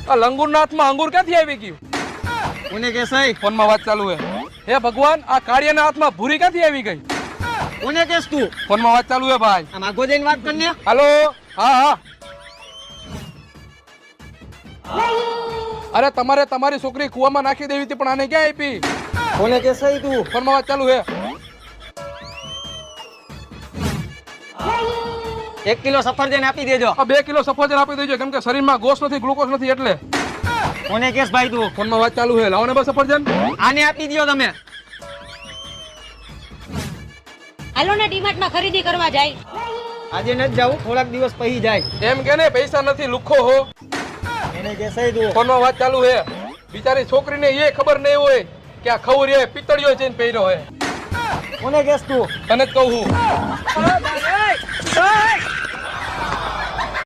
આ લંગુરના હાથમાં અંગુર ક્યાંથી આવી ગયું? કોને કે સહી? ફોનમાં વાત ચાલુ હે. હે ભગવાન, આ કાળિયાના હાથમાં ભૂરી ક્યાંથી આવી ગઈ? કોને કેસ તું? ફોનમાં વાત ચાલુ હે ભાઈ. આમ આગો જઈને વાત કરને. હાલો. હા હા. અરે તમારે તમારી છોકરી કુવામાં નાખી દેવી હતી પણ આને ક્યાં આપી? કોને કે સહી તું? ફોનમાં વાત ચાલુ હે. 1 કિલો સફરજન આપી દેજો. આ 2 કિલો સફરજન આપી દેજો કેમ કે શરીરમાં ગોસ નથી, ગ્લુકોઝ નથી એટલે. કોને કેસ ભાઈ તું? ફોનમાં વાત ચાલુ હે. લાવો ને બસ સફરજન. આને આપી દો તમે. હાલો ને ડીમાર્ટમાં ખરીદી કરવા જાય. આજે નથી જાવું, થોડાક દિવસ પછી જાય. એમ કે ને પૈસા નથી, લુખ્ખો હો. એને કે સહી તું? ફોનમાં વાત ચાલુ હે. બિચારી છોકરીને એ ખબર નહીં હોય કે આ ખવરી હે પિત્તળિયો જઈને પહેર્યો હે. કોને કેસ તું? તને જ કહું છું.